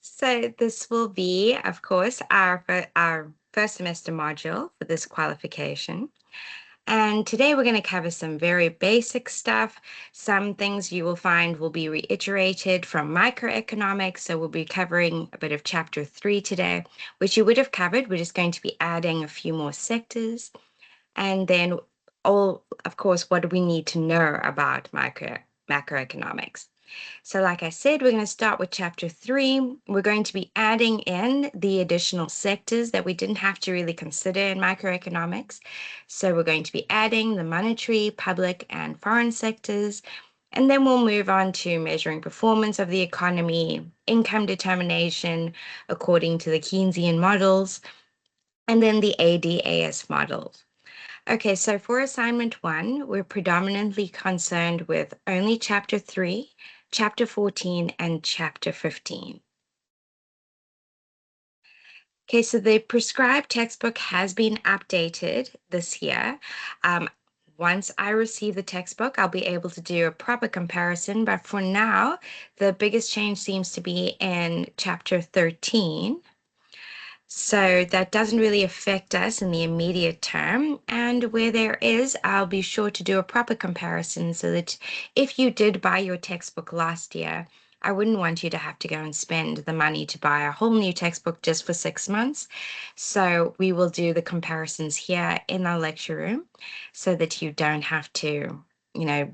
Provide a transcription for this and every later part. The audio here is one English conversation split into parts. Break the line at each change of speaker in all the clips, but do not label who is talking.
So this will be, of course, our first semester module for this qualification. And today we're going to cover some very basic stuff. Some things you will find will be reiterated from microeconomics. So we'll be covering a bit of chapter 3 today, which you would have covered. We're just going to be adding a few more sectors. And then of course, what do we need to know about macroeconomics? So like I said, we're going to start with chapter 3. We're going to be adding in the additional sectors that we didn't have to really consider in microeconomics. So we're going to be adding the monetary, public, and foreign sectors. And then we'll move on to measuring performance of the economy, income determination according to the Keynesian models, and then the ADAS models. Okay, so for assignment 1, we're predominantly concerned with only chapter 3, chapter 14, and chapter 15. Okay, so the prescribed textbook has been updated this year. Once I receive the textbook, I'll be able to do a proper comparison, but for now, the biggest change seems to be in chapter 13. So that doesn't really affect us in the immediate term. And where there is, I'll be sure to do a proper comparison so that if you did buy your textbook last year, I wouldn't want you to have to go and spend the money to buy a whole new textbook just for 6 months. So we will do the comparisons here in our lecture room so that you don't have to,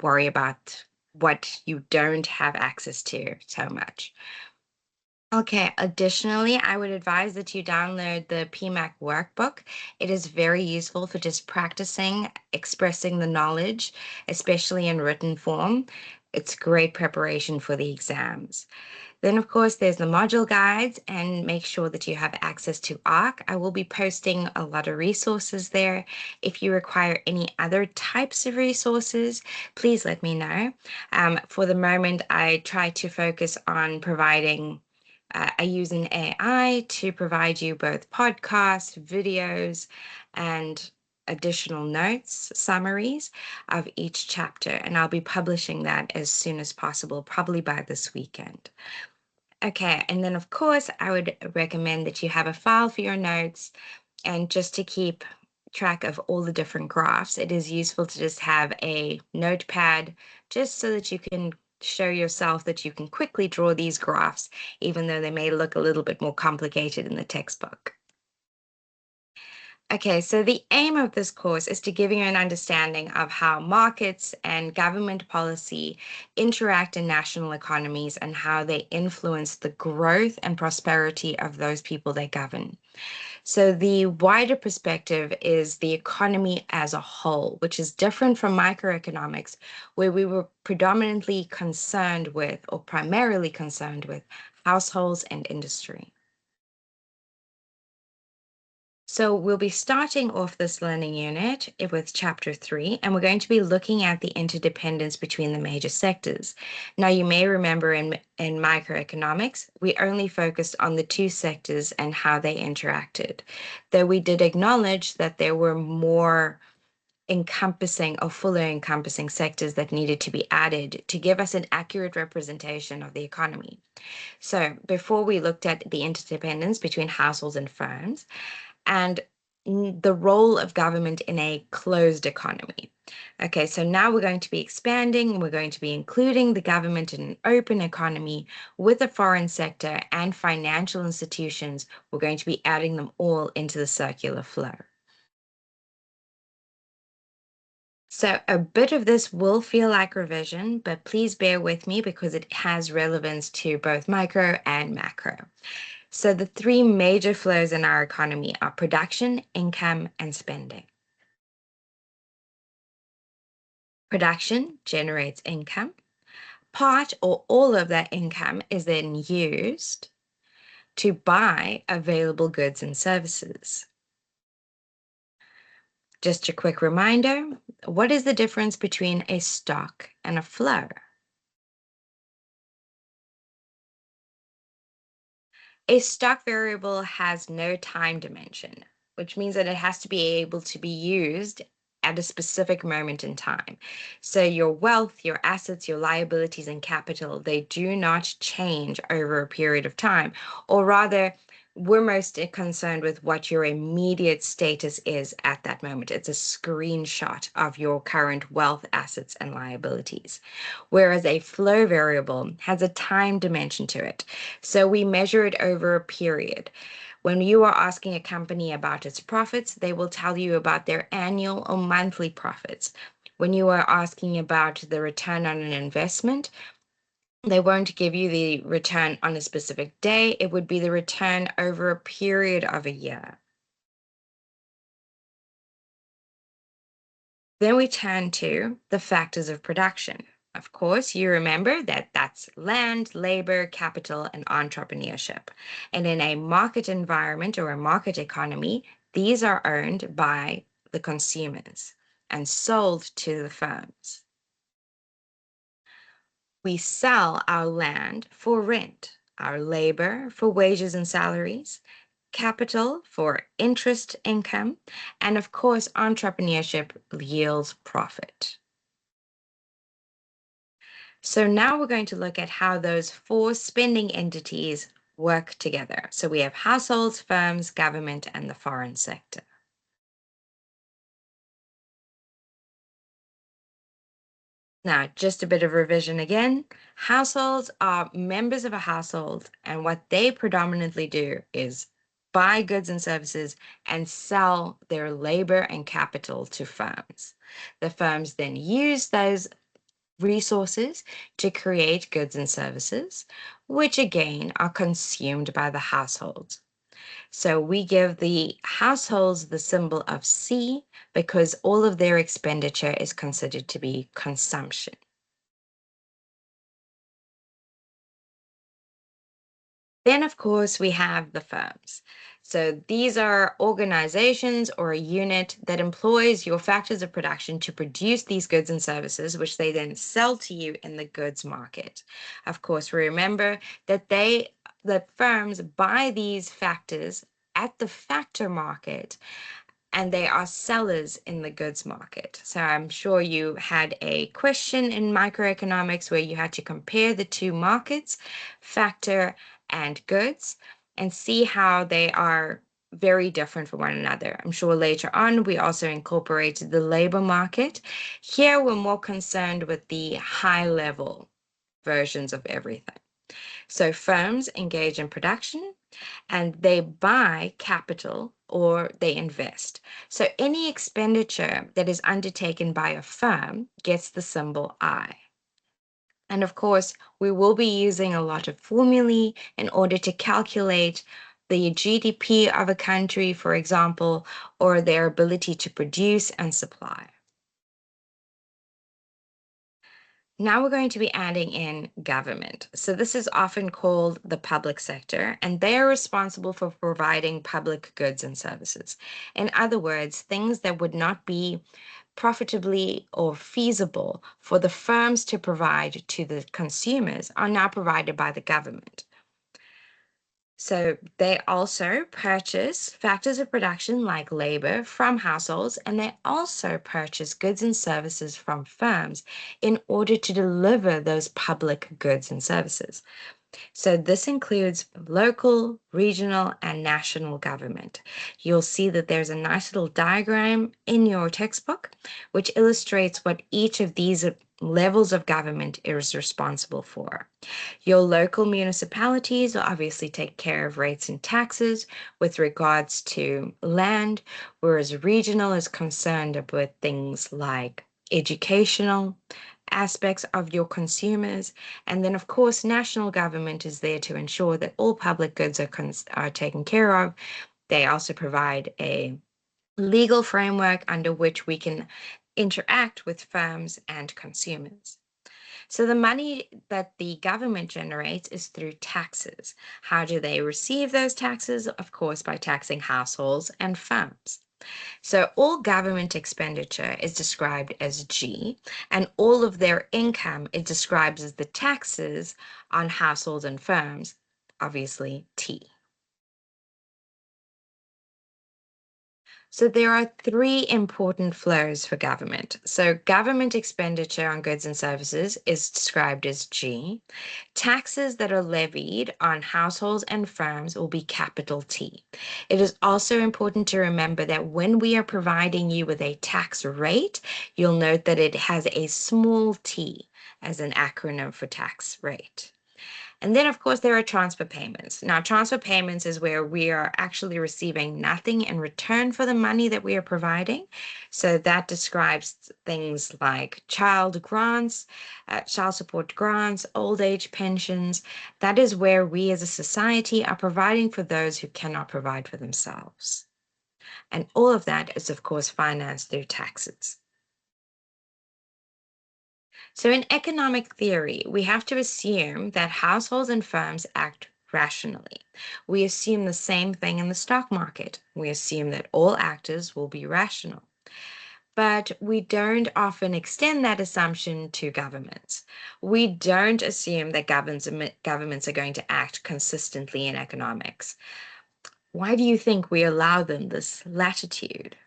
worry about what you don't have access to so much. Okay, additionally, I would advise that you download the PMAC workbook. It is very useful for just practicing, expressing the knowledge, especially in written form. It's great preparation for the exams. Then, of course, there's the module guides, and make sure that you have access to ARC. I will be posting a lot of resources there. If you require any other types of resources, please let me know. For the moment, I try to focus on providing I use an AI to provide you both podcasts, videos, and additional notes, summaries of each chapter. And I'll be publishing that as soon as possible, probably by this weekend. Okay, and then of course, I would recommend that you have a file for your notes, and just to keep track of all the different graphs, it is useful to just have a notepad just so that you can show yourself that you can quickly draw these graphs, even though they may look a little bit more complicated in the textbook. Okay, so the aim of this course is to give you an understanding of how markets and government policy interact in national economies and how they influence the growth and prosperity of those people they govern. So the wider perspective is the economy as a whole, which is different from microeconomics, where we were predominantly concerned with, or primarily concerned with, households and industry. So we'll be starting off this learning unit with chapter 3, and we're going to be looking at the interdependence between the major sectors. Now, you may remember in microeconomics, we only focused on the 2 sectors and how they interacted, though we did acknowledge that there were more encompassing or fuller encompassing sectors that needed to be added to give us an accurate representation of the economy. So before we looked at the interdependence between households and firms, and the role of government in a closed economy. Okay, so now we're going to be expanding, we're going to be including the government in an open economy with the foreign sector and financial institutions. We're going to be adding them all into the circular flow. So a bit of this will feel like revision, but please bear with me because it has relevance to both micro and macro. So the 3 major flows in our economy are production, income, and spending. Production generates income. Part or all of that income is then used to buy available goods and services. Just a quick reminder, what is the difference between a stock and a flow? A stock variable has no time dimension, which means that it has to be able to be used at a specific moment in time. So your wealth, your assets, your liabilities, and capital, they do not change over a period of time, or rather, we're most concerned with what your immediate status is at that moment. It's a screenshot of your current wealth, assets, and liabilities. Whereas a flow variable has a time dimension to it. So we measure it over a period. When you are asking a company about its profits, they will tell you about their annual or monthly profits. When you are asking about the return on an investment, they won't give you the return on a specific day. It would be the return over a period of a year. Then we turn to the factors of production. Of course, you remember that that's land, labor, capital, and entrepreneurship. And in a market environment or a market economy, these are earned by the consumers and sold to the firms. We sell our land for rent, our labor for wages and salaries, capital for interest income, and of course, entrepreneurship yields profit. So now we're going to look at how those four spending entities work together. So we have households, firms, government, and the foreign sector. Now, just a bit of revision again. Households are members of a household, and what they predominantly do is buy goods and services and sell their labor and capital to firms. The firms then use those resources to create goods and services, which again are consumed by the households. So we give the households the symbol of C because all of their expenditure is considered to be consumption. Then, of course, we have the firms. So these are organizations or a unit that employs your factors of production to produce these goods and services, which they then sell to you in the goods market. Of course, remember that that firms buy these factors at the factor market and they are sellers in the goods market. So I'm sure you had a question in microeconomics where you had to compare the two markets, factor and goods, and see how they are very different from one another. I'm sure later on we also incorporated the labor market. Here we're more concerned with the high level versions of everything. So firms engage in production and they buy capital or they invest. So any expenditure that is undertaken by a firm gets the symbol I. And of course, we will be using a lot of formulae in order to calculate the GDP of a country, for example, or their ability to produce and supply. Now we're going to be adding in government. So this is often called the public sector, and they are responsible for providing public goods and services. In other words, things that would not be profitably or feasible for the firms to provide to the consumers are now provided by the government. So they also purchase factors of production like labor from households, and they also purchase goods and services from firms in order to deliver those public goods and services. So this includes local, regional, and national government. You'll see that there's a nice little diagram in your textbook, which illustrates what each of these levels of government is responsible for. Your local municipalities will obviously take care of rates and taxes with regards to land, whereas regional is concerned with things like educational aspects of your consumers. And then, of course, national government is there to ensure that all public goods are taken care of. They also provide a legal framework under which we can interact with firms and consumers. So the money that the government generates is through taxes. How do they receive those taxes? Of course, by taxing households and firms. So all government expenditure is described as G, and all of their income is described as the taxes on households and firms, obviously T. So there are three important flows for government. So government expenditure on goods and services is described as G. Taxes that are levied on households and firms will be capital T. It is also important to remember that when we are providing you with a tax rate, you'll note that it has a small t as an acronym for tax rate. And then, of course, there are transfer payments. Now, transfer payments is where we are actually receiving nothing in return for the money that we are providing. So that describes things like child grants, child support grants, old age pensions. That is where we as a society are providing for those who cannot provide for themselves. And all of that is, of course, financed through taxes. So, in economic theory, we have to assume that households and firms act rationally. We assume the same thing in the stock market. We assume that all actors will be rational. But we don't often extend that assumption to governments. We don't assume that governments are going to act consistently in economics. Why do you think we allow them this latitude?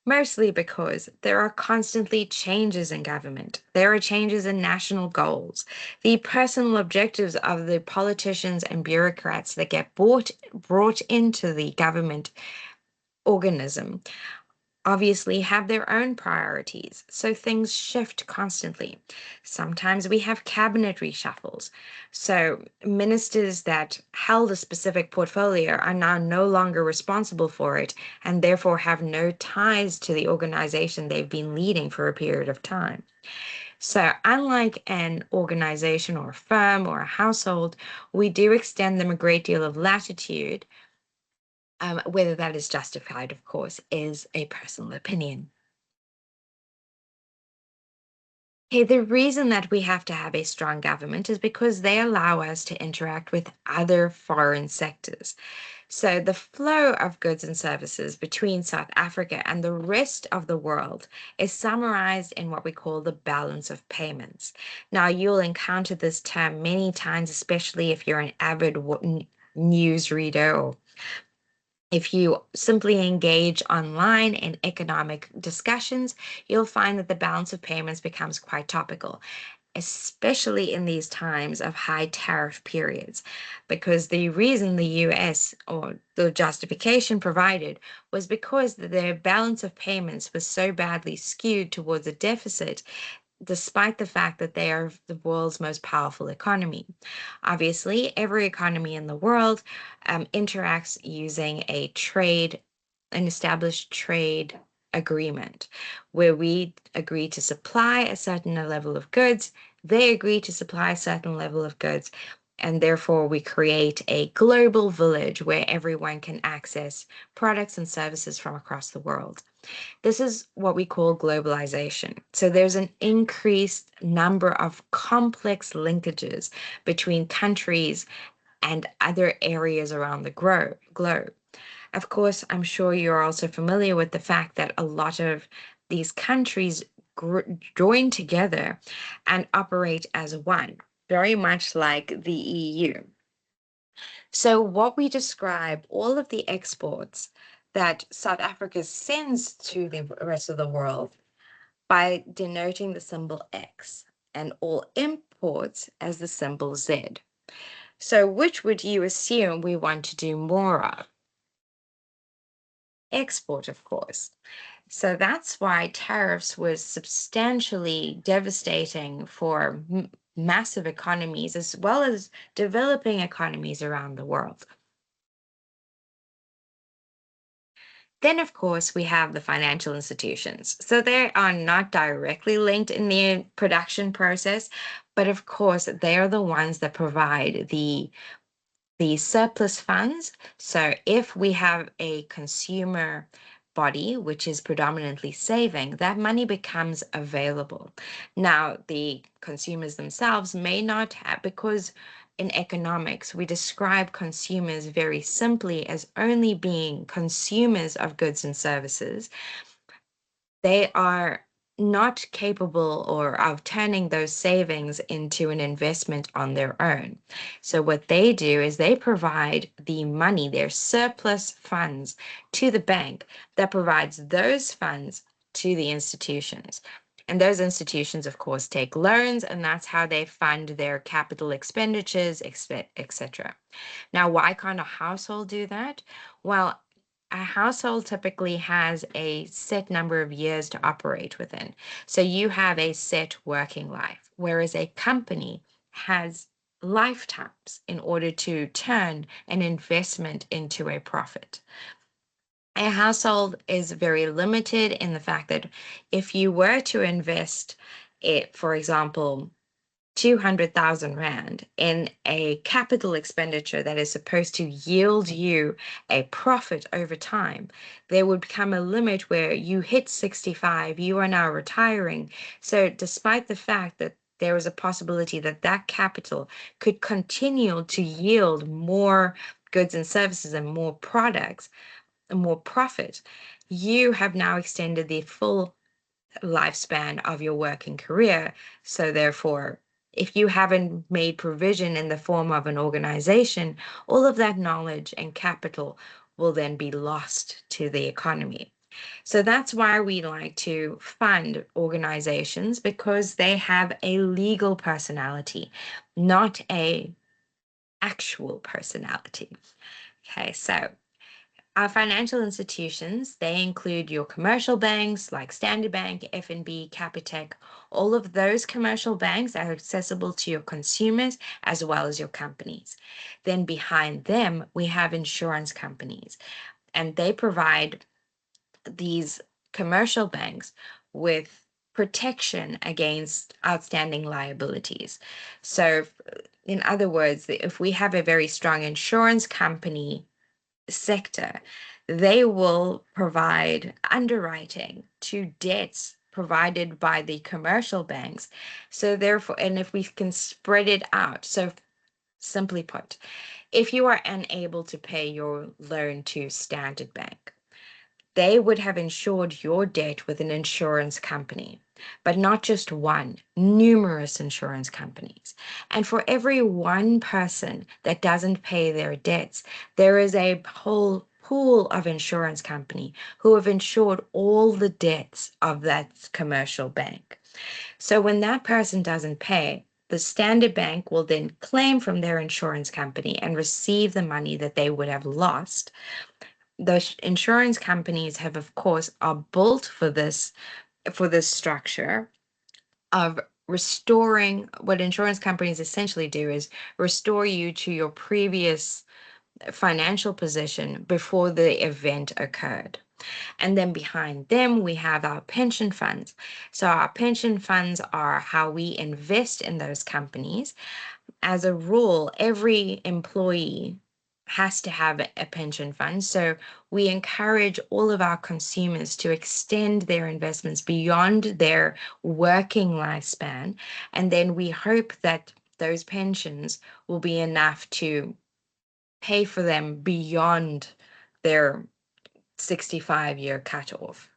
Mostly because there are constantly changes in government. There are changes in national goals. The personal objectives of the politicians and bureaucrats that get brought into the government organism obviously have their own priorities, so things shift constantly. Sometimes we have cabinet reshuffles. So ministers that held a specific portfolio are now no longer responsible for it and therefore have no ties to the organization they've been leading for a period of time. So, unlike an organization or a firm or a household, we do extend them a great deal of latitude. Whether that is justified, of course, is a personal opinion. Okay, the reason that we have to have a strong government is because they allow us to interact with other foreign sectors. So, the flow of goods and services between South Africa and the rest of the world is summarized in what we call the balance of payments. Now, you'll encounter this term many times, especially if you're an avid news reader or if you simply engage online in economic discussions, you'll find that the balance of payments becomes quite topical, especially in these times of high tariff periods. Because the reason the US, or the justification provided, was because their balance of payments was so badly skewed towards a deficit despite the fact that they are the world's most powerful economy. Obviously, every economy in the world interacts using an established trade agreement, where we agree to supply a certain level of goods, they agree to supply a certain level of goods, and therefore we create a global village where everyone can access products and services from across the world. This is what we call globalization. So there's an increased number of complex linkages between countries and other areas around the globe. Of course, I'm sure you're also familiar with the fact that a lot of these countries join together and operate as one, very much like the EU. So, what we describe, all of the exports that South Africa sends to the rest of the world by denoting the symbol X, and all imports as the symbol Z. So, which would you assume we want to do more of? Export, of course. So that's why tariffs was substantially devastating for massive economies as well as developing economies around the world. Then, of course, we have the financial institutions. So they are not directly linked in the production process, but of course, they are the ones that provide the surplus funds. So if we have a consumer body, which is predominantly saving, that money becomes available. Now, the consumers themselves may not have, because in economics, we describe consumers very simply as only being consumers of goods and services. They are not capable or of turning those savings into an investment on their own. So what they do is they provide the money, their surplus funds, to the bank that provides those funds to the institutions. And those institutions, of course, take loans, and that's how they fund their capital expenditures, etc. Now, why can't a household do that? Well, a household typically has a set number of years to operate within. So you have a set working life, whereas a company has lifetimes in order to turn an investment into a profit. A household is very limited in the fact that if you were to invest it, for example, 200,000 Rand in a capital expenditure that is supposed to yield you a profit over time, there would become a limit where you hit 65, you are now retiring. So, despite the fact that there is a possibility that that capital could continue to yield more goods and services and more products and more profit, you have now extended the full lifespan of your working career. So therefore, if you haven't made provision in the form of an organization, all of that knowledge and capital will then be lost to the economy. So that's why we like to fund organizations, because they have a legal personality, not a actual personality. Okay, so our financial institutions, they include your commercial banks like Standard Bank, FNB, Capitec. All of those commercial banks are accessible to your consumers as well as your companies. Then behind them, we have insurance companies, and they provide these commercial banks with protection against outstanding liabilities. So, in other words, if we have a very strong insurance company sector, they will provide underwriting to debts provided by the commercial banks. So therefore, and if we can spread it out, so simply put, if you are unable to pay your loan to Standard Bank, they would have insured your debt with an insurance company, but not just one, numerous insurance companies. And for every one person that doesn't pay their debts, there is a whole pool of insurance company who have insured all the debts of that commercial bank. So when that person doesn't pay, the Standard Bank will then claim from their insurance company and receive the money that they would have lost. The insurance companies have, of course, are built for this structure of restoring. What insurance companies essentially do is restore you to your previous financial position before the event occurred. And then behind them, we have our pension funds. So our pension funds are how we invest in those companies. As a rule, every employee has to have a pension fund. So we encourage all of our consumers to extend their investments beyond their working lifespan. And then we hope that those pensions will be enough to pay for them beyond their 65-year cutoff.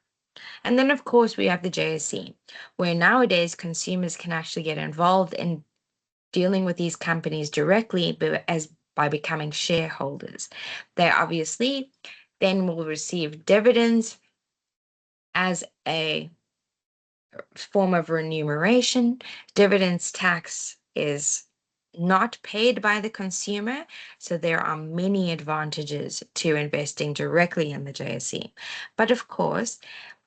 And then, of course, we have the JSE, where nowadays consumers can actually get involved in dealing with these companies directly by becoming shareholders. They obviously then will receive dividends as a form of remuneration. Dividends tax is not paid by the consumer, so there are many advantages to investing directly in the JSE. But of course,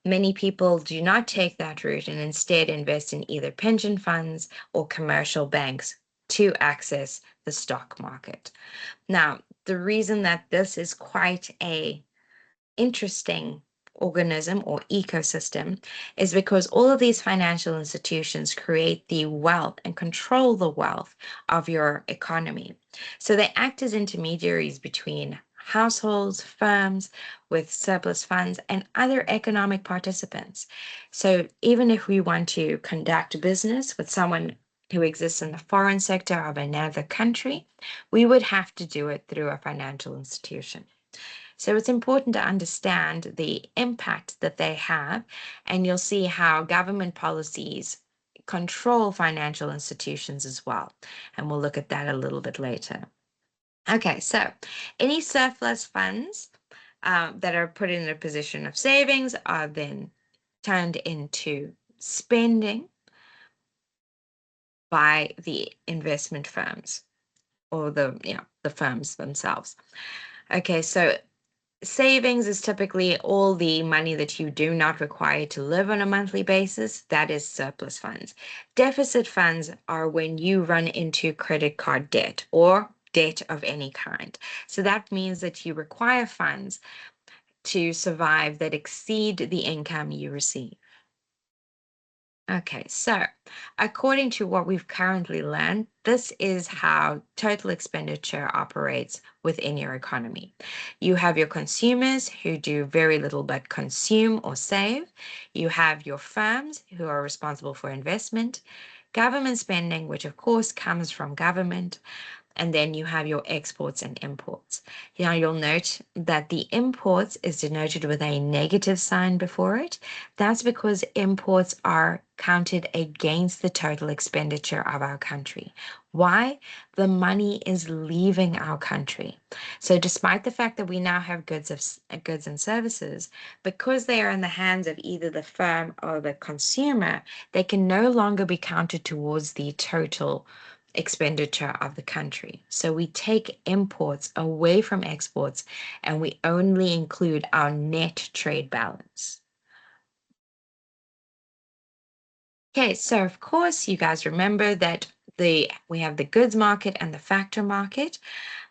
many people do not take that route and instead invest in either pension funds or commercial banks to access the stock market. Now, the reason that this is quite a interesting organism or ecosystem is because all of these financial institutions create the wealth and control the wealth of your economy. So they act as intermediaries between households, firms with surplus funds, and other economic participants. So even if we want to conduct business with someone who exists in the foreign sector of another country, we would have to do it through a financial institution. So it's important to understand the impact that they have, and you'll see how government policies control financial institutions as well. And we'll look at that a little bit later. Okay, so any surplus funds that are put in a position of savings are then turned into spending by the investment firms or the firms themselves. Okay, so savings is typically all the money that you do not require to live on a monthly basis. That is surplus funds. Deficit funds are when you run into credit card debt or debt of any kind. So that means that you require funds to survive that exceed the income you receive. Okay, so according to what we've currently learned, this is how total expenditure operates within your economy. You have your consumers who do very little but consume or save. You have your firms who are responsible for investment, government spending, which of course comes from government, and then you have your exports and imports. Now you'll note that the imports is denoted with a negative sign before it. That's because imports are counted against the total expenditure of our country. Why? The money is leaving our country. So despite the fact that we now have goods and services, because they are in the hands of either the firm or the consumer, they can no longer be counted towards the total expenditure of the country. So we take imports away from exports and we only include our net trade balance. Okay, so of course you guys remember that we have the goods market and the factor market.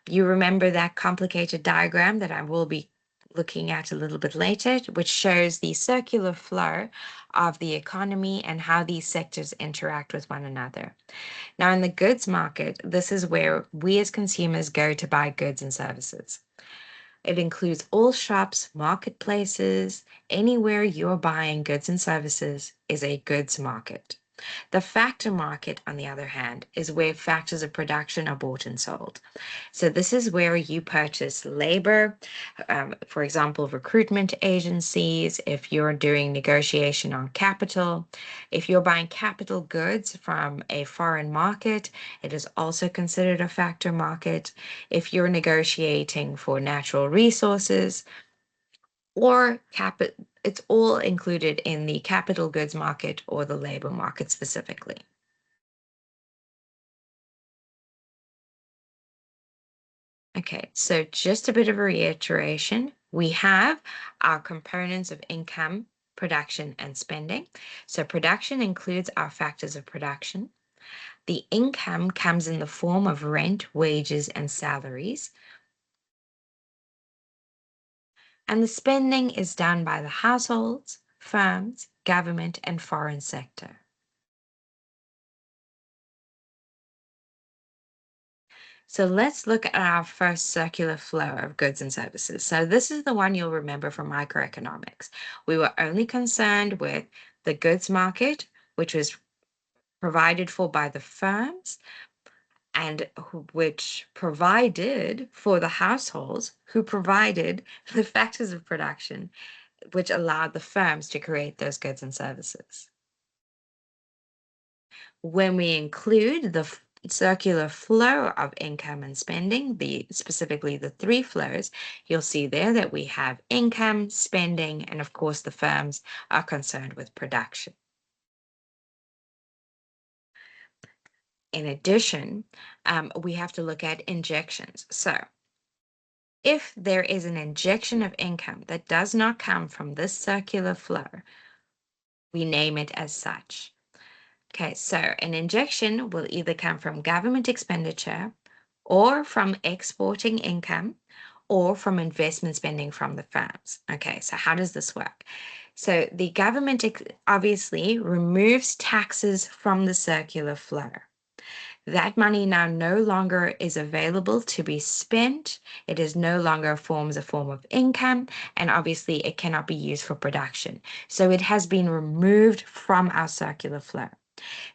You remember that complicated diagram that I will be looking at a little bit later, which shows the circular flow of the economy and how these sectors interact with one another. Now, in the goods market, this is where we as consumers go to buy goods and services. It includes all shops, marketplaces, anywhere you're buying goods and services is a goods market. The factor market, on the other hand, is where factors of production are bought and sold. So this is where you purchase labor, for example, recruitment agencies, if you're doing negotiation on capital. If you're buying capital goods from a foreign market, it is also considered a factor market. If you're negotiating for natural resources or it's all included in the capital goods market or the labor market specifically. Okay, so just a bit of a reiteration. We have our components of income, production, and spending. So production includes our factors of production. The income comes in the form of rent, wages, and salaries. And the spending is done by the households, firms, government, and foreign sector. So let's look at our first circular flow of goods and services. So this is the one you'll remember from microeconomics. We were only concerned with the goods market, which was provided for by the firms and which provided for the households who provided the factors of production, which allowed the firms to create those goods and services. When we include the circular flow of income and spending, specifically the three flows, you'll see there that we have income, spending, and of course the firms are concerned with production. In addition, we have to look at injections. So if there is an injection of income that does not come from this circular flow, we name it as such. Okay, so an injection will either come from government expenditure or from exporting income or from investment spending from the firms. Okay, so how does this work? So the government obviously removes taxes from the circular flow. That money now no longer is available to be spent. It is no longer a form of income, and obviously it cannot be used for production. So it has been removed from our circular flow.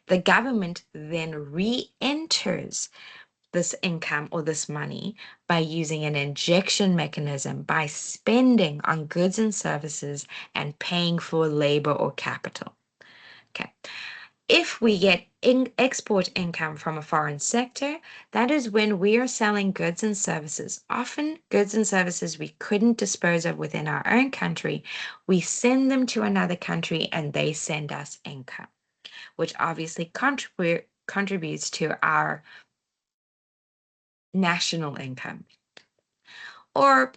The government then re-enters this income or this money by using an injection mechanism by spending on goods and services and paying for labor or capital. Okay. If we get export income from a foreign sector, that is when we are selling goods and services, often goods and services we couldn't dispose of within our own country. We send them to another country and they send us income, which obviously contributes to our national income. Or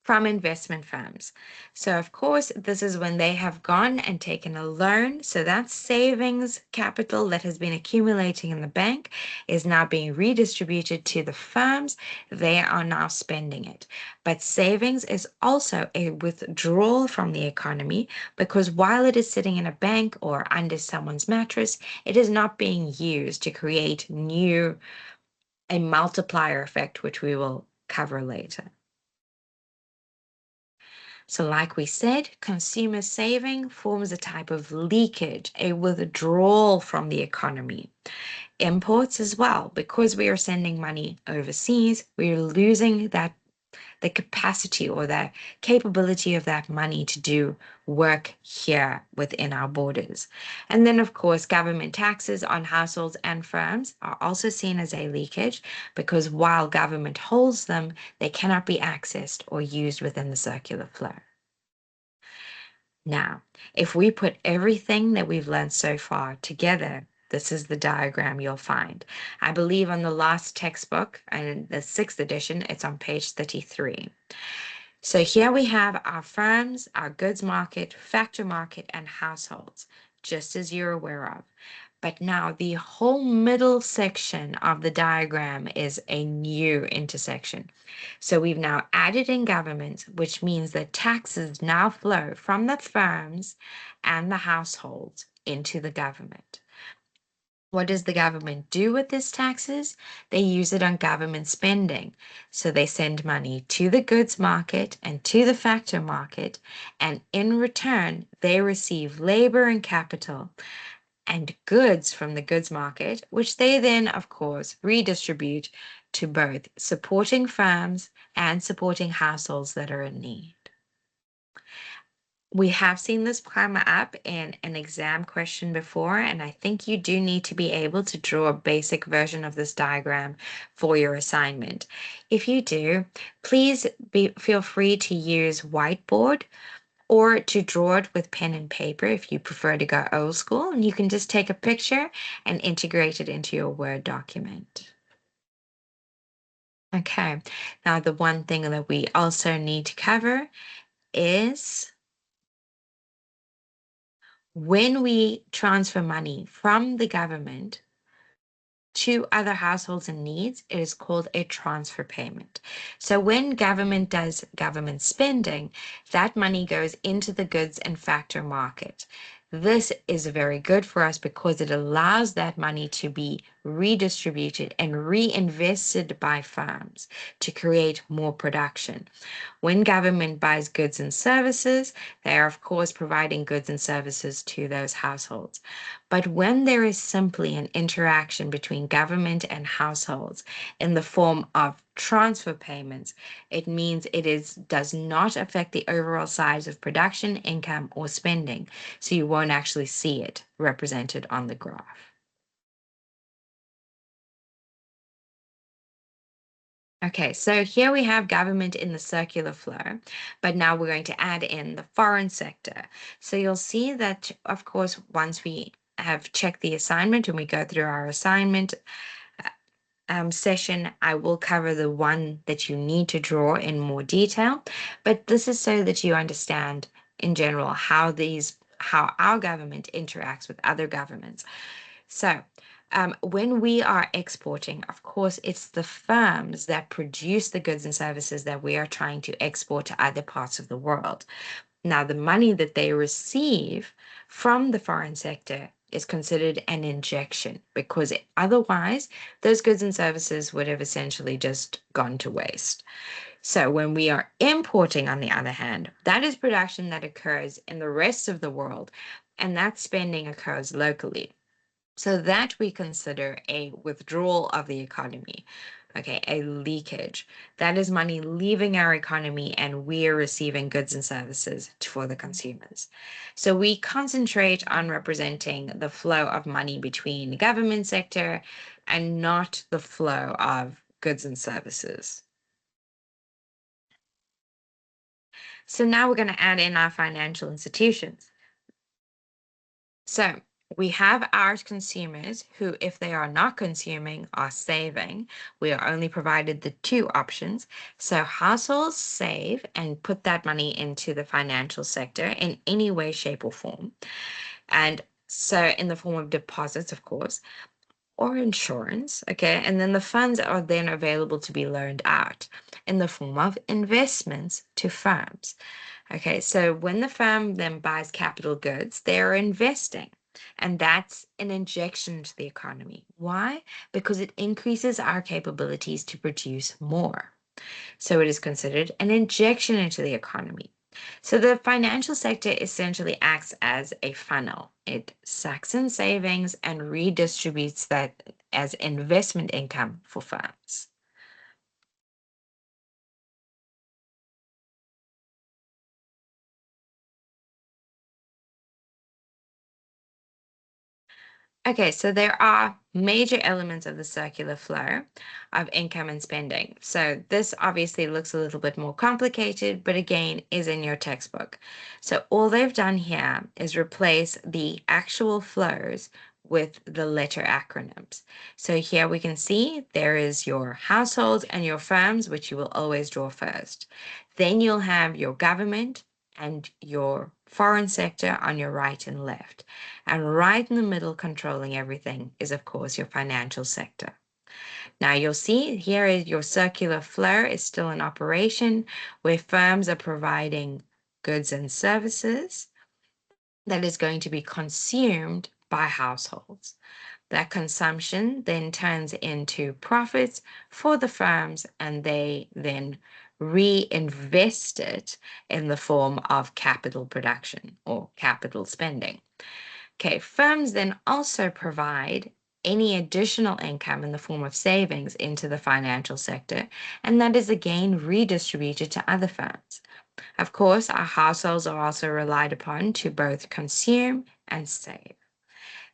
from investment firms. So, of course, this is when they have gone and taken a loan. So, that savings capital that has been accumulating in the bank is now being redistributed to the firms. They are now spending it. But savings is also a withdrawal from the economy because while it is sitting in a bank or under someone's mattress, it is not being used to create a multiplier effect, which we will cover later. So, like we said, consumer saving forms a type of leakage, a withdrawal from the economy. Imports as well, because we are sending money overseas, we're losing the capacity or the capability of that money to do work here within our borders. And then, of course, government taxes on households and firms are also seen as a leakage because while government holds them, they cannot be accessed or used within the circular flow. Now, if we put everything that we've learned so far together, this is the diagram you'll find. I believe on the last textbook, and the 6th edition, it's on page 33. So here we have our firms, our goods market, factor market, and households, just as you're aware of. But now the whole middle section of the diagram is a new intersection. So we've now added in government, which means that taxes now flow from the firms and the households into the government. What does the government do with these taxes? They use it on government spending. So they send money to the goods market and to the factor market, and in return, they receive labor and capital and goods from the goods market, which they then, of course, redistribute to both supporting firms and supporting households that are in need. We have seen this come up in an exam question before, and I think you do need to be able to draw a basic version of this diagram for your assignment. If you do, please feel free to use whiteboard or to draw it with pen and paper if you prefer to go old school, and you can just take a picture and integrate it into your Word document. Okay, now the one thing that we also need to cover is when we transfer money from the government to other households and needs, it is called a transfer payment. So when government does government spending, that money goes into the goods and factor market. This is very good for us because it allows that money to be redistributed and reinvested by firms to create more production. When government buys goods and services, they are, of course, providing goods and services to those households. But when there is simply an interaction between government and households in the form of transfer payments, it means does not affect the overall size of production, income, or spending. So you won't actually see it represented on the graph. Okay, so here we have government in the circular flow, but now we're going to add in the foreign sector. So you'll see that, of course, once we have checked the assignment and we go through our assignment session, I will cover the one that you need to draw in more detail, but this is so that you understand in general how our government interacts with other governments. So, when we are exporting, of course, it's the firms that produce the goods and services that we are trying to export to other parts of the world. Now, the money that they receive from the foreign sector is considered an injection because otherwise, those goods and services would have essentially just gone to waste. So, when we are importing, on the other hand, that is production that occurs in the rest of the world, and that spending occurs locally. So that we consider a withdrawal of the economy. Okay, a leakage. That is money leaving our economy and we are receiving goods and services for the consumers. So we concentrate on representing the flow of money between the government sector and not the flow of goods and services. So now we're going to add in our financial institutions. So we have our consumers who, if they are not consuming, are saving. We are only provided the two options. So households save and put that money into the financial sector in any way, shape, or form. And so in the form of deposits, of course, or insurance. Okay. And then the funds are then available to be loaned out in the form of investments to firms. Okay, so when the firm then buys capital goods, they're investing. And that's an injection into the economy. Why? Because it increases our capabilities to produce more. So it is considered an injection into the economy. So the financial sector essentially acts as a funnel. It sucks in savings and redistributes that as investment income for firms. Okay, so there are major elements of the circular flow of income and spending. So this obviously looks a little bit more complicated, but again, is in your textbook. So all they've done here is replace the actual flows with the letter acronyms. So here we can see there is your households and your firms, which you will always draw first. Then you'll have your government and your foreign sector on your right and left. And right in the middle, controlling everything, is, of course, your financial sector. Now, you'll see here is your circular flow is still in operation, where firms are providing goods and services that is going to be consumed by households. That consumption then turns into profits for the firms, and they then reinvest it in the form of capital production or capital spending. Okay, firms then also provide any additional income in the form of savings into the financial sector, and that is again redistributed to other firms. Of course, our households are also relied upon to both consume and save.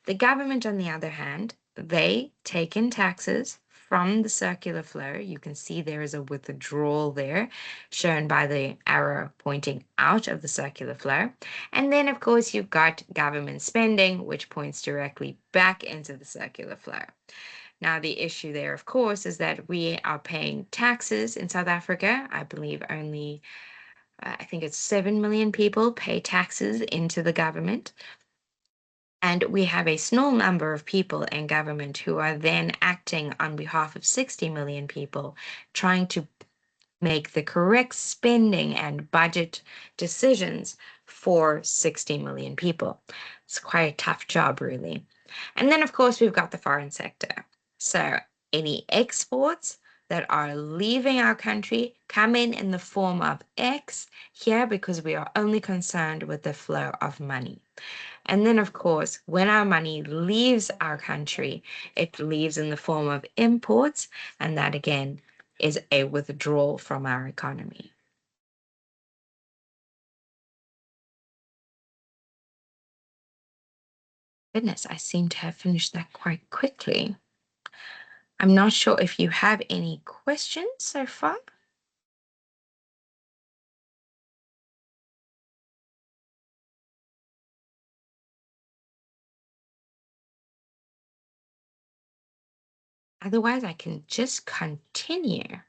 The government, on the other hand, they take in taxes from the circular flow. You can see there is a withdrawal there, shown by the arrow pointing out of the circular flow. And then, of course, you've got government spending, which points directly back into the circular flow. Now, the issue there, of course, is that we are paying taxes in South Africa. I believe only, I think it's 7 million people pay taxes into the government. And we have a small number of people in government who are then acting on behalf of 60 million people, trying to make the correct spending and budget decisions for 60 million people. It's quite a tough job, really. And then, of course, we've got the foreign sector. So any exports that are leaving our country come in the form of X here because we are only concerned with the flow of money. And then, of course, when our money leaves our country, it leaves in the form of imports, and that again is a withdrawal from our economy. Goodness, I seem to have finished that quite quickly. I'm not sure if you have any questions so far. Otherwise, I can just continue,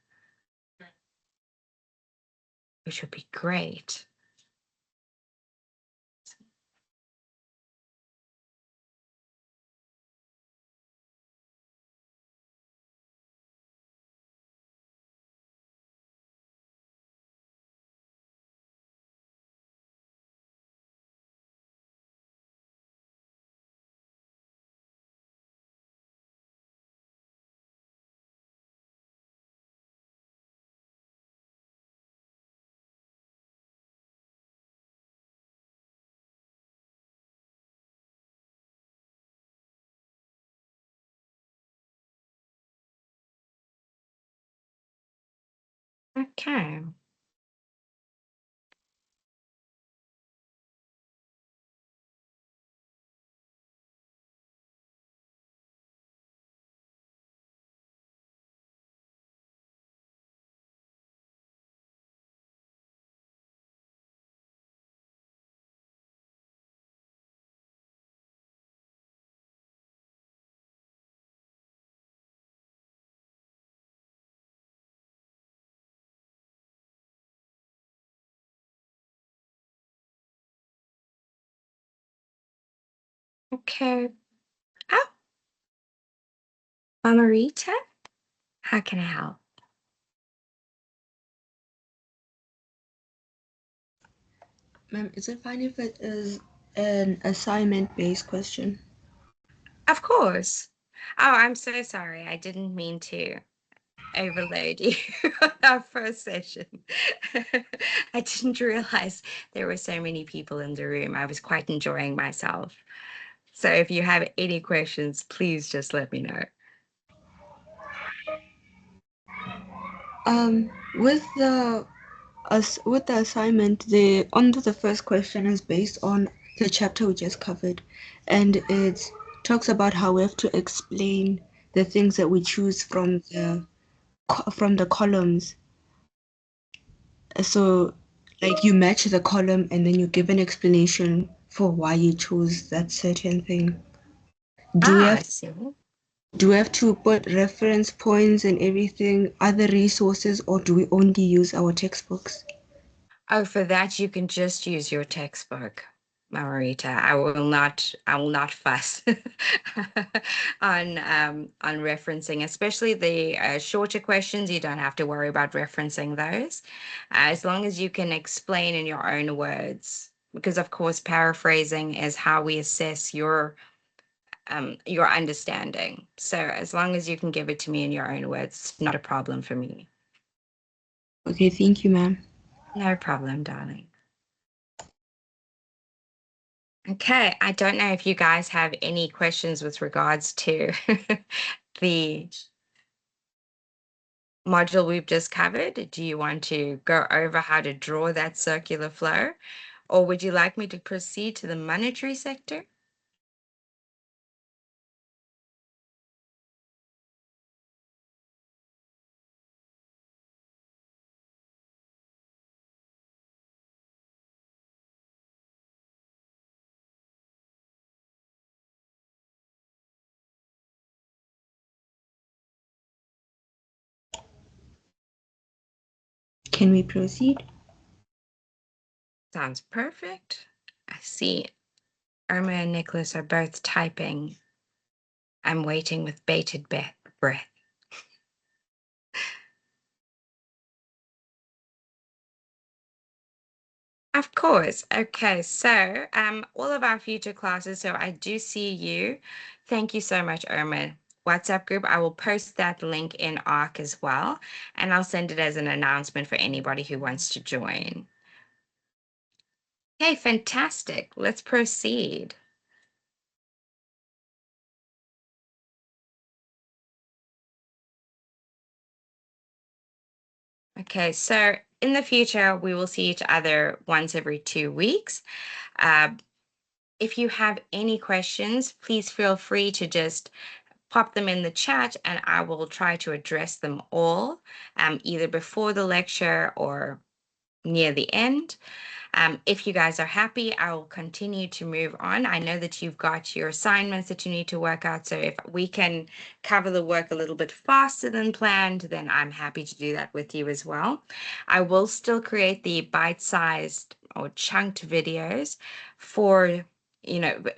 which would be great. Okay. Okay. Oh, Mama Rita, how can I help?
Ma'am, is it fine if it is an assignment-based question?
Of course. Oh, I'm so sorry. I didn't mean to overload you on our first session. I didn't realize there were so many people in the room. I was quite enjoying myself. So if you have any questions, please just let me know.
Um, with the with the assignment, the under the first question is based on the chapter we just covered, and it talks about how we have to explain the things that we choose from the columns. So, like you match the column and then you give an explanation for why you chose that certain thing. Do we
Ah, I
have
see.
Do we have to put reference points and everything, other resources, or do we only use our textbooks?
Oh, for that you can just use your textbook, Margarita. I will not fuss on referencing, especially the shorter questions. You don't have to worry about referencing those, as long as you can explain in your own words. Because of course, paraphrasing is how we assess your understanding. So as long as you can give it to me in your own words, it's not a problem for me.
Okay, thank you, ma'am.
No problem, darling. Okay, I don't know if you guys have any questions with regards to the module we've just covered. Do you want to go over how to draw that circular flow, or would you like me to proceed to the monetary sector?
Can we proceed?
Sounds perfect. I see Irma and Nicholas are both typing. I'm waiting with bated breath. Of course. Okay. So, all of our future classes. So I do see you. Thank you so much, Irma. WhatsApp group. I will post that link in ARC as well, and I'll send it as an announcement for anybody who wants to join. Okay, fantastic. Let's proceed. Okay, so in the future, we will see each other once every 2 weeks. Uh, if you have any questions, please feel free to just pop them in the chat and I will try to address them all, either before the lecture or near the end. If you guys are happy, I will continue to move on. I know that you've got your assignments that you need to work out. So if we can cover the work a little bit faster than planned, then I'm happy to do that with you as well. I will still create the bite-sized or chunked videos for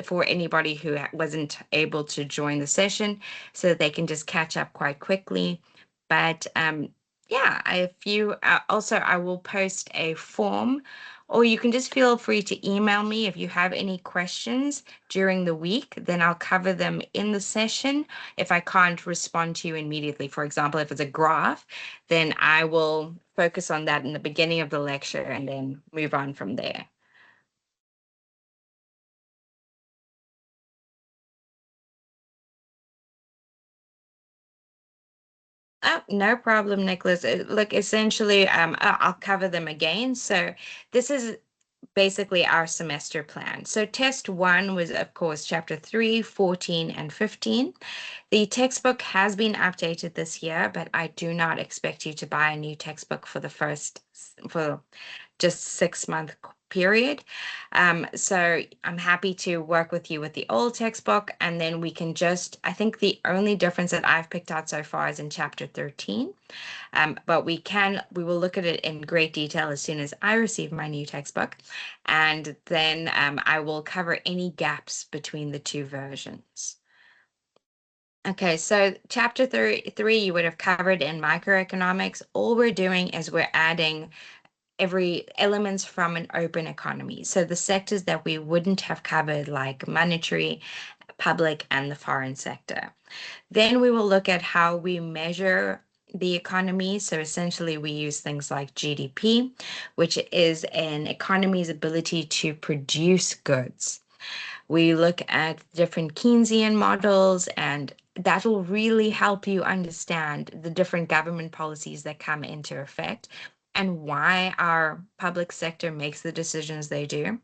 for anybody who wasn't able to join the session so that they can just catch up quite quickly. But yeah, if you also, I will post a form, or you can just feel free to email me if you have any questions during the week, then I'll cover them in the session. If I can't respond to you immediately, for example, if it's a graph, then I will focus on that in the beginning of the lecture and then move on from there. Oh, no problem, Nicholas. Look, essentially, I'll cover them again. So this is basically our semester plan. So test one was, of course, chapter 3, 14, and 15. The textbook has been updated this year, but I do not expect you to buy a new textbook for for just 6 month period. So I'm happy to work with you with the old textbook, and then we can I think the only difference that I've picked out so far is in chapter 13. But we will look at it in great detail as soon as I receive my new textbook. And then I will cover any gaps between the two versions. Okay, so chapter three you would have covered in microeconomics. All we're doing is we're adding every elements from an open economy. So the sectors that we wouldn't have covered, like monetary, public, and the foreign sector. Then we will look at how we measure the economy. So essentially, we use things like GDP, which is an economy's ability to produce goods. We look at different Keynesian models, and that will really help you understand the different government policies that come into effect and why our public sector makes the decisions they do.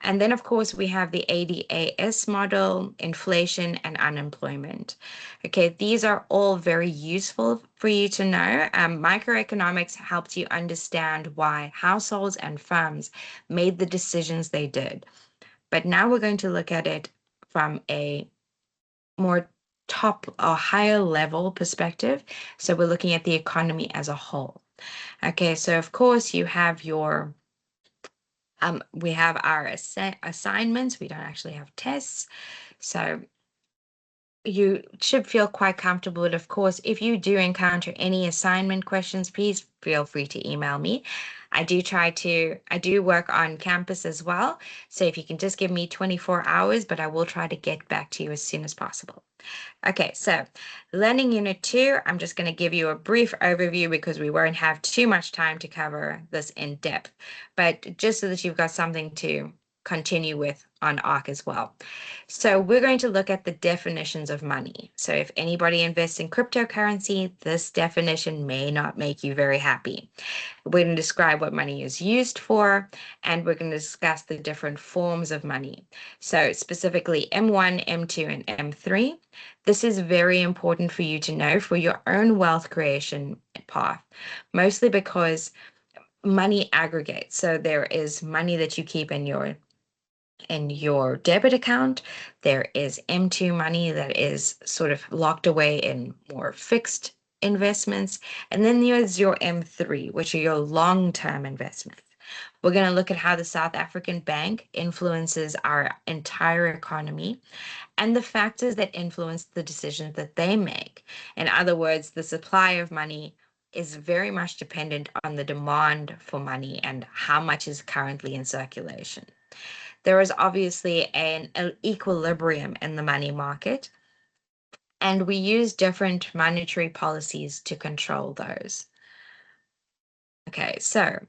And then, of course, we have the ADAS model, inflation, and unemployment. Okay, these are all very useful for you to know. Microeconomics helps you understand why households and firms made the decisions they did. But now we're going to look at it from a more top or higher level perspective. So we're looking at the economy as a whole. Okay, so of course you have we have our assignments. We don't actually have tests. So you should feel quite comfortable. But of course, if you do encounter any assignment questions, please feel free to email me. I do work on campus as well. So if you can just give me 24 hours, but I will try to get back to you as soon as possible. Okay, so learning unit two, I'm just going to give you a brief overview because we won't have too much time to cover this in depth, but just so that you've got something to continue with on ARC as well. So we're going to look at the definitions of money. So if anybody invests in cryptocurrency, this definition may not make you very happy. We're going to describe what money is used for, and we're going to discuss the different forms of money. So specifically M1, M2, and M3. This is very important for you to know for your own wealth creation path, mostly because money aggregates. So there is money that you keep in your debit account. There is M2 money that is sort of locked away in more fixed investments. And then there's your M3, which are your long-term investments. We're going to look at how the South African bank influences our entire economy and the factors that influence the decisions that they make. In other words, the supply of money is very much dependent on the demand for money and how much is currently in circulation. There is obviously an equilibrium in the money market, and we use different monetary policies to control those. Okay, so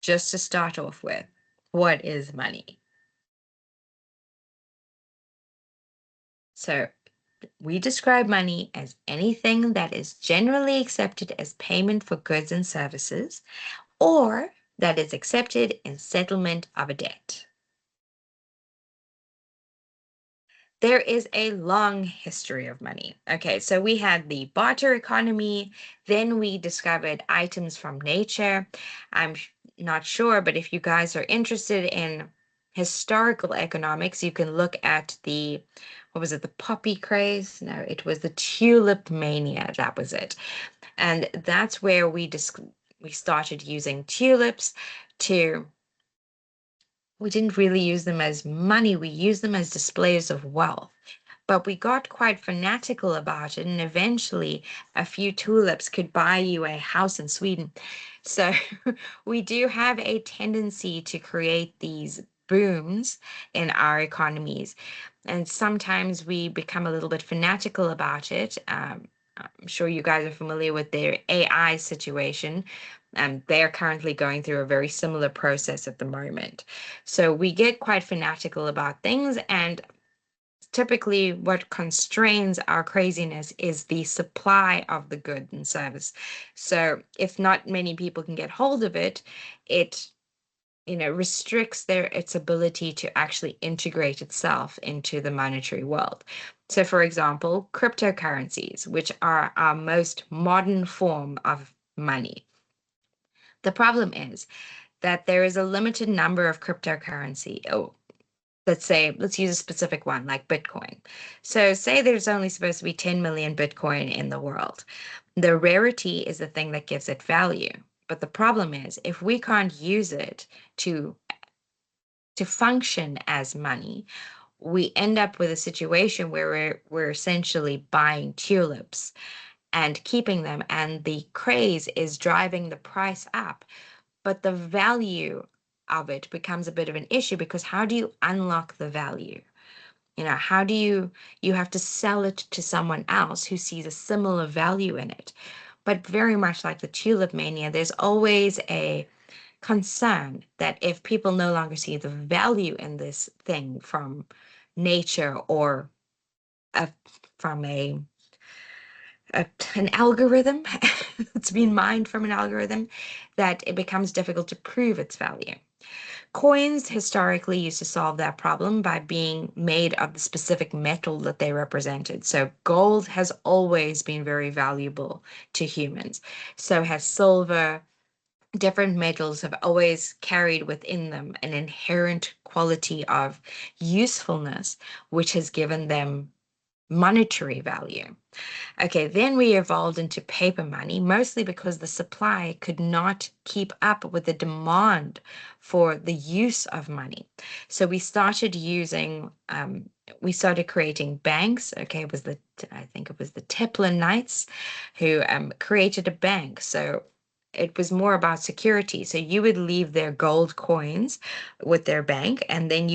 just to start off with, what is money? So we describe money as anything that is generally accepted as payment for goods and services, or that is accepted in settlement of a debt. There is a long history of money. Okay, so we had the barter economy, then we discovered items from nature. I'm not sure, but if you guys are interested in historical economics, you can look at what was it, the poppy craze? No, it was the tulip mania. That was it. And that's where we started using tulips to we didn't really use them as money, we used them as displays of wealth. But we got quite fanatical about it, and eventually a few tulips could buy you a house in Sweden. So we do have a tendency to create these booms in our economies. And sometimes we become a little bit fanatical about it. I'm sure you guys are familiar with their AI situation. They're currently going through a very similar process at the moment. So we get quite fanatical about things, and typically what constrains our craziness is the supply of the good and service. So if not many people can get hold of it, it restricts its ability to actually integrate itself into the monetary world. So for example, cryptocurrencies, which are our most modern form of money. The problem is that there is a limited number of cryptocurrency. Oh, let's use a specific one like Bitcoin. So say there's only supposed to be 10 million Bitcoin in the world. The rarity is the thing that gives it value. But the problem is if we can't use it to function as money, we end up with a situation where we're essentially buying tulips and keeping them, and the craze is driving the price up, but the value of it becomes a bit of an issue because how do you unlock the value? How do you have to sell it to someone else who sees a similar value in it? But very much like the tulip mania, there's always a concern that if people no longer see the value in this thing from nature or a, from an algorithm, it's been mined from an algorithm, that it becomes difficult to prove its value. Coins historically used to solve that problem by being made of the specific metal that they represented. So gold has always been very valuable to humans. So has silver. Different metals have always carried within them an inherent quality of usefulness, which has given them monetary value. Okay, then we evolved into paper money, mostly because the supply could not keep up with the demand for the use of money. So we started creating banks. Okay, I think it was the Templar Knights who created a bank. So it was more about security. So you would leave their gold coins with their bank, and then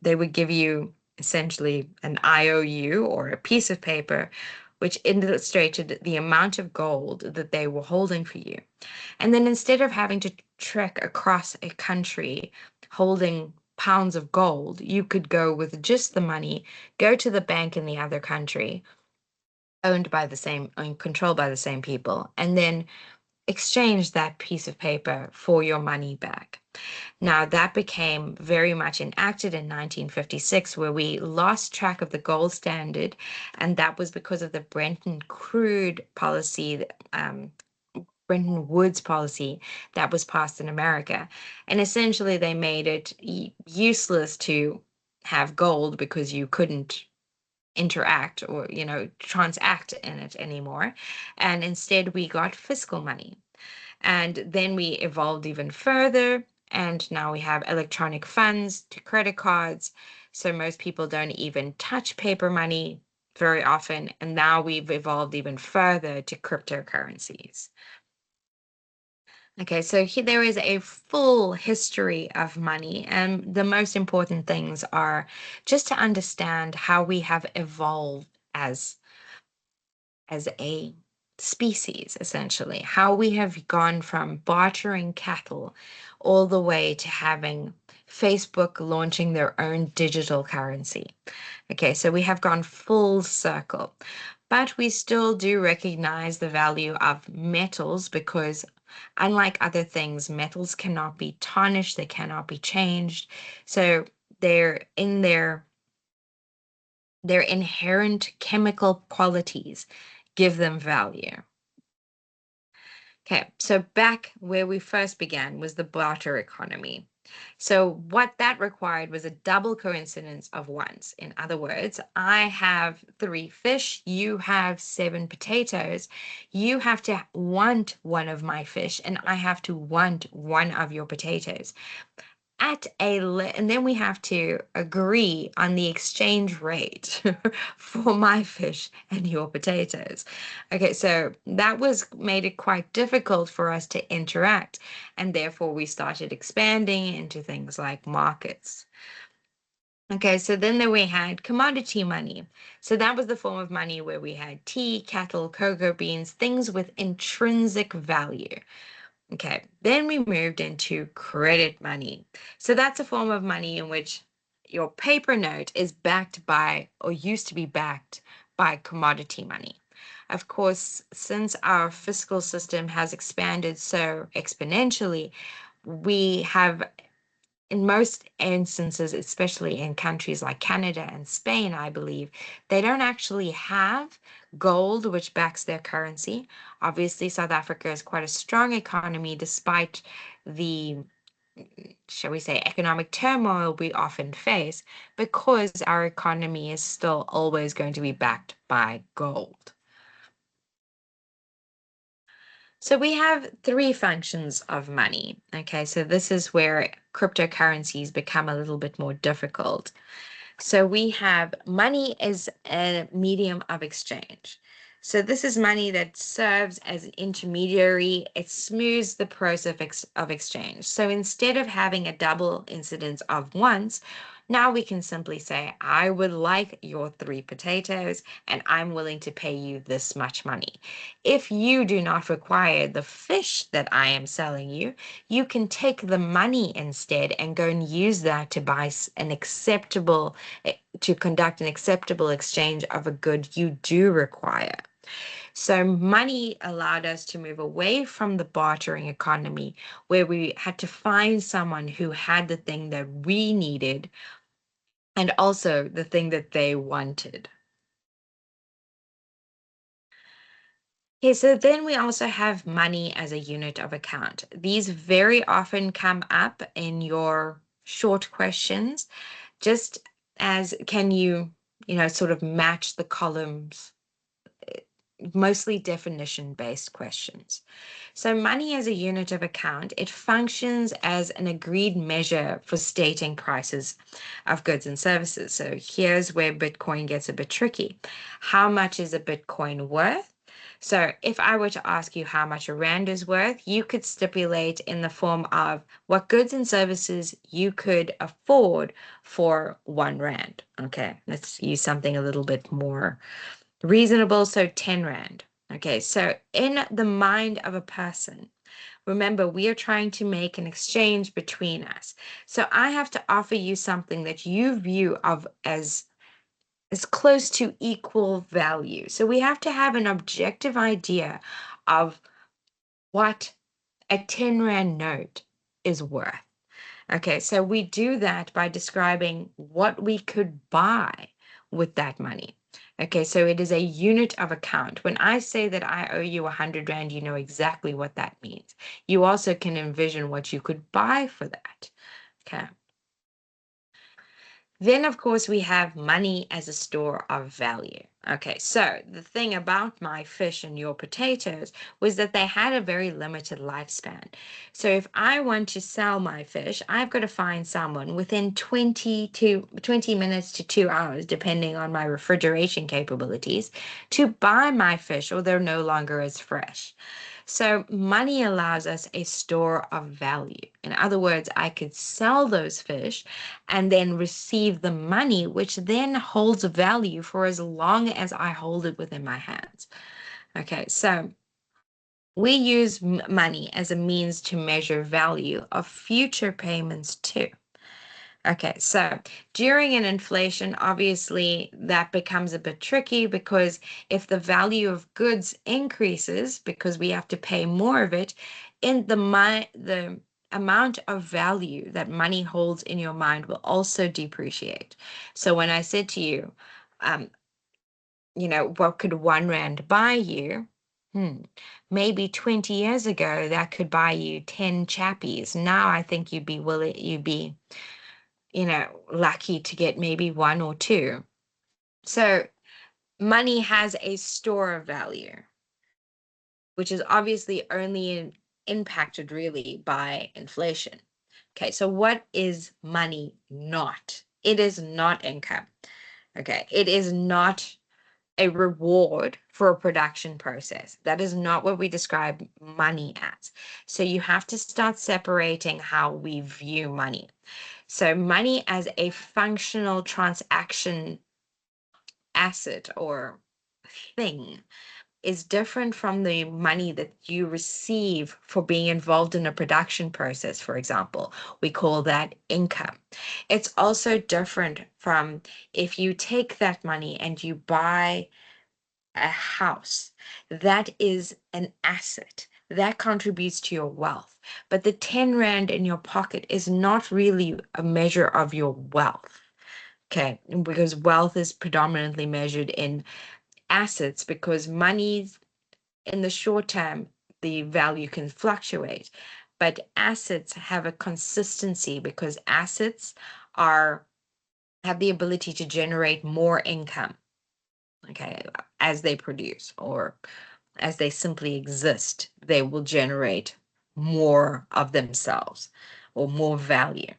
they would give you essentially an IOU or a piece of paper which illustrated the amount of gold that they were holding for you. And then instead of having to trek across a country holding pounds of gold, you could go with just the money, go to the bank in the other country, owned by the same and controlled by the same people, and then exchange that piece of paper for your money back. Now, that became very much enacted in 1956, where we lost track of the gold standard, and that was because of the Bretton Crude policy, Bretton Woods policy that was passed in America. And essentially, they made it useless to have gold because you couldn't interact or, transact in it anymore. And instead, we got fiscal money. And then we evolved even further. And now we have electronic funds to credit cards. So most people don't even touch paper money very often. And now we've evolved even further to cryptocurrencies. Okay, so here there is a full history of money, and the most important things are just to understand how we have evolved as a species, essentially, how we have gone from bartering cattle all the way to having Facebook launching their own digital currency. Okay, so we have gone full circle, but we still do recognize the value of metals because unlike other things, metals cannot be tarnished, they cannot be changed. So they're in their inherent chemical qualities give them value. Okay, so back where we first began was the barter economy. So what that required was a double coincidence of ones. In other words, I have 3 fish, you have 7 potatoes. You have to want one of my fish, and I have to want one of your potatoes. And then we have to agree on the exchange rate for my fish and your potatoes. Okay, so that was made it quite difficult for us to interact, and therefore we started expanding into things like markets. Okay, so then we had commodity money. So that was the form of money where we had tea, cattle, cocoa beans, things with intrinsic value. Okay, then we moved into credit money. So that's a form of money in which your paper note is backed by, or used to be backed by, commodity money. Of course, since our fiscal system has expanded so exponentially, we have, in most instances, especially in countries like Canada and Spain, I believe, they don't actually have gold, which backs their currency. Obviously, South Africa is quite a strong economy despite the, shall we say, economic turmoil we often face, because our economy is still always going to be backed by gold. So we have three functions of money. Okay, so this is where cryptocurrencies become a little bit more difficult. So we have money as a medium of exchange. So this is money that serves as an intermediary. It smooths the process of exchange. So instead of having a double incidence of once, now we can simply say, I would like your 3 potatoes and I'm willing to pay you this much money. If you do not require the fish that I am selling you, you can take the money instead and go and use that to buy an acceptable, to conduct an acceptable exchange of a good you do require. So money allowed us to move away from the bartering economy where we had to find someone who had the thing that we needed and also the thing that they wanted. Okay, so then we also have money as a unit of account. These very often come up in your short questions, just as can you sort of match the columns, mostly definition-based questions. So money as a unit of account, it functions as an agreed measure for stating prices of goods and services. So here's where Bitcoin gets a bit tricky. How much is a Bitcoin worth? So if I were to ask you how much a rand is worth, you could stipulate in the form of what goods and services you could afford for 1 rand. Okay, let's use something a little bit more reasonable, so 10 rand. Okay, so in the mind of a person, remember, we are trying to make an exchange between us. So I have to offer you something that you view of as close to equal value. So we have to have an objective idea of what a 10 rand note is worth. Okay, so we do that by describing what we could buy with that money. Okay, so it is a unit of account. When I say that I owe you 100 rand, you know exactly what that means. You also can envision what you could buy for that. Okay. Then, of course, we have money as a store of value. Okay, so the thing about my fish and your potatoes was that they had a very limited lifespan. So if I want to sell my fish, I've got to find someone within 20 minutes to 2 hours, depending on my refrigeration capabilities, to buy my fish, or they're no longer as fresh. So money allows us a store of value. In other words, I could sell those fish and then receive the money, which then holds value for as long as I hold it within my hands. Okay, so we use money as a means to measure value of future payments too. Okay, so during an inflation, obviously that becomes a bit tricky because if the value of goods increases because we have to pay more of it, in the amount of value that money holds in your mind will also depreciate. So when I said to you, um, what could 1 rand buy you? Maybe 20 years ago that could buy you 10 chappies. Now I think you'd be lucky to get maybe one or two. So money has a store of value, which is obviously only impacted really by inflation. Okay, so what is money not? It is not income. Okay, it is not a reward for a production process. That is not what we describe money as. So you have to start separating how we view money. So money as a functional transaction asset or thing is different from the money that you receive for being involved in a production process, for example. We call that income. It's also different from if you take that money and you buy a house. That is an asset. That contributes to your wealth. But the 10 Rand in your pocket is not really a measure of your wealth. Okay, because wealth is predominantly measured in assets because money in the short term, the value can fluctuate. But assets have a consistency because assets are have the ability to generate more income, okay, as they produce or as they simply exist, they will generate more of themselves or more value.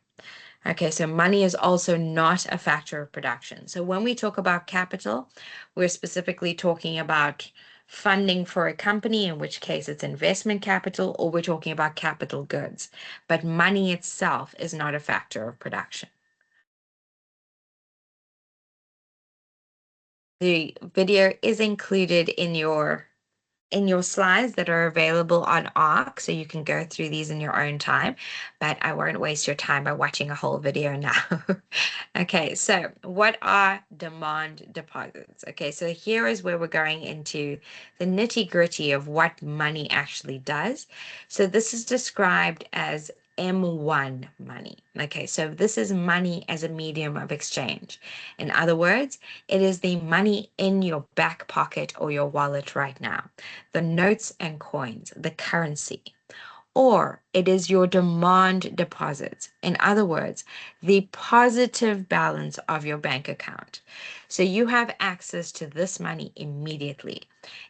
Okay, so money is also not a factor of production. So when we talk about capital, we're specifically talking about funding for a company, in which case it's investment capital, or we're talking about capital goods. But money itself is not a factor of production. The video is included in your slides that are available on ARC, so you can go through these in your own time, but I won't waste your time by watching a whole video now. Okay, so what are demand deposits? Okay, so here is where we're going into the nitty-gritty of what money actually does. So this is described as M1 money. Okay, so this is money as a medium of exchange. In other words, it is the money in your back pocket or your wallet right now, the notes and coins, the currency, or it is your demand deposits. In other words, the positive balance of your bank account. So you have access to this money immediately.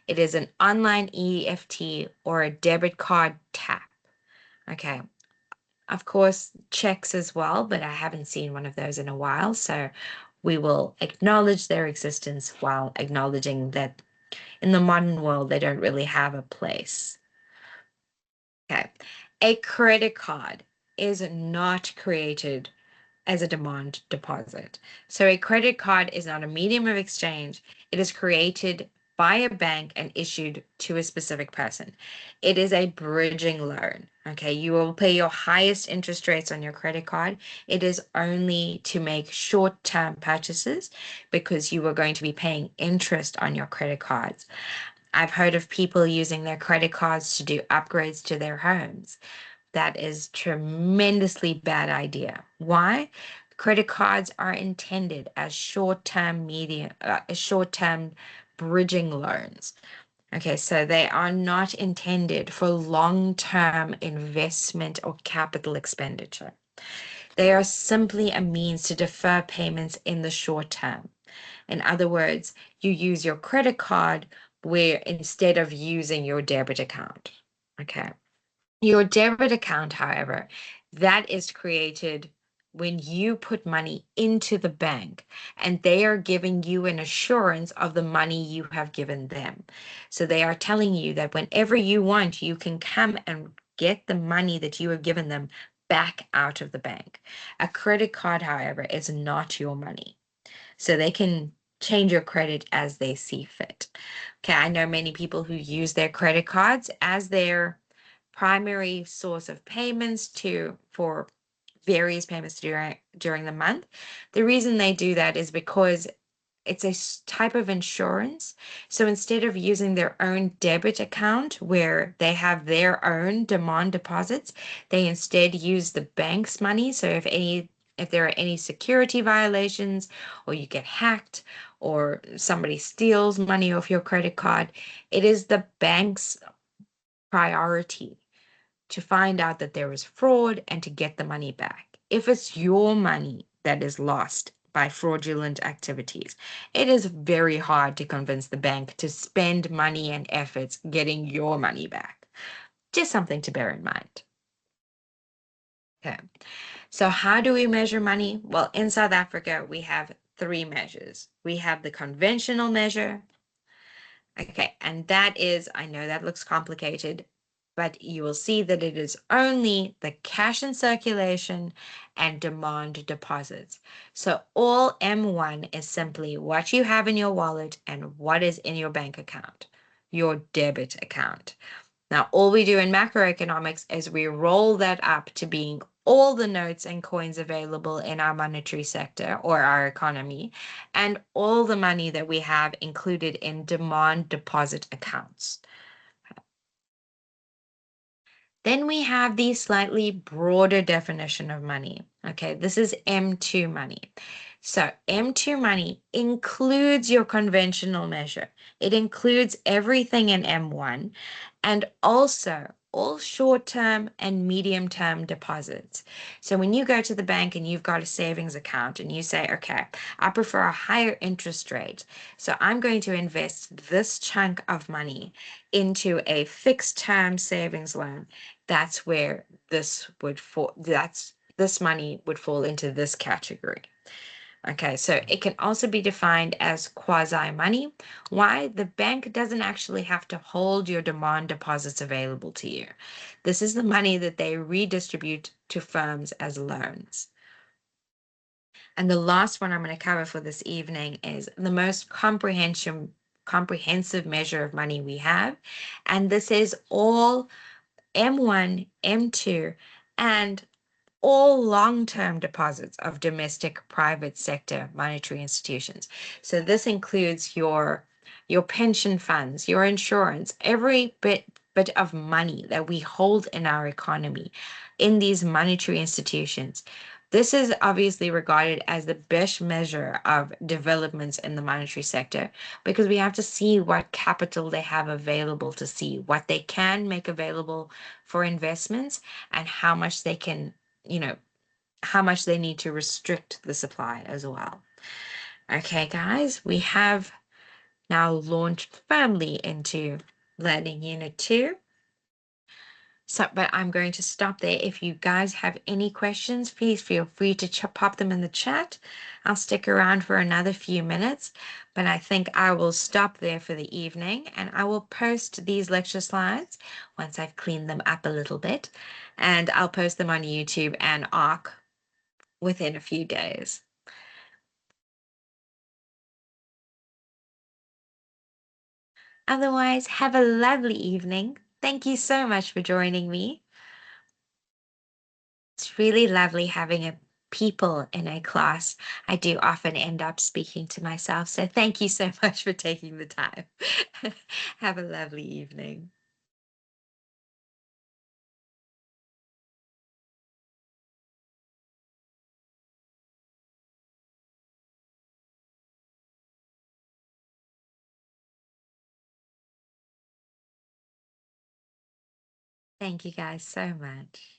It is an online EFT or a debit card tap. Okay. Of course, checks as well, but I haven't seen one of those in a while. So we will acknowledge their existence while acknowledging that in the modern world, they don't really have a place. Okay. A credit card is not created as a demand deposit. So a credit card is not a medium of exchange. It is created by a bank and issued to a specific person. It is a bridging loan. Okay, you will pay your highest interest rates on your credit card. It is only to make short-term purchases because you are going to be paying interest on your credit cards. I've heard of people using their credit cards to do upgrades to their homes. That is tremendously bad idea. Why? Credit cards are intended as short-term bridging loans. Okay, so they are not intended for long-term investment or capital expenditure. They are simply a means to defer payments in the short term. In other words, you use your credit card where instead of using your debit account. Okay. Your debit account, however, that is created when you put money into the bank and they are giving you an assurance of the money you have given them. So they are telling you that whenever you want, you can come and get the money that you have given them back out of the bank. A credit card, however, is not your money. So they can change your credit as they see fit. Okay, I know many people who use their credit cards as their primary source of payments for various payments during the month. The reason they do that is because it's a type of insurance. So instead of using their own debit account where they have their own demand deposits, they instead use the bank's money. So if there are any security violations or you get hacked or somebody steals money off your credit card, it is the bank's priority to find out that there is fraud and to get the money back. If it's your money that is lost by fraudulent activities, it is very hard to convince the bank to spend money and efforts getting your money back. Just something to bear in mind. Okay, so how do we measure money? Well, in South Africa, we have three measures. We have the conventional measure. Okay, and that is, I know that looks complicated, but you will see that it is only the cash in circulation and demand deposits. So all M1 is simply what you have in your wallet and what is in your bank account. your debit account. Now, all we do in macroeconomics is we roll that up to being all the notes and coins available in our monetary sector or our economy, and all the money that we have included in demand deposit accounts. Then we have the slightly broader definition of money. Okay, this is M2 money. So M2 money includes your conventional measure. It includes everything in M1 and also all short-term and medium-term deposits. So when you go to the bank and you've got a savings account and you say, okay, I prefer a higher interest rate, so I'm going to invest this chunk of money into a fixed term savings loan, that's where this would fall, this money would fall into this category. Okay, so it can also be defined as quasi money. Why? The bank doesn't actually have to hold your demand deposits available to you. This is the money that they redistribute to firms as loans. And the last one I'm going to cover for this evening is the most comprehensive measure of money we have. And this is all M1, M2, and all long-term deposits of domestic private sector monetary institutions. So this includes your pension funds, your insurance, every bit of money that we hold in our economy in these monetary institutions. This is obviously regarded as the best measure of developments in the monetary sector because we have to see what capital they have available to see what they can make available for investments and how much they can, how much they need to restrict the supply as well. Okay, guys, we have now launched firmly into learning unit 2. So, but I'm going to stop there. If you guys have any questions, please feel free to pop them in the chat. I'll stick around for another few minutes, but I think I will stop there for the evening and I will post these lecture slides once I've cleaned them up a little bit, and I'll post them on YouTube and Arc within a few days. Otherwise, have a lovely evening. Thank you so much for joining me. It's really lovely having people in a class. I do often end up speaking to myself, so thank you so much for taking the time. Have a lovely evening. Thank you guys so much.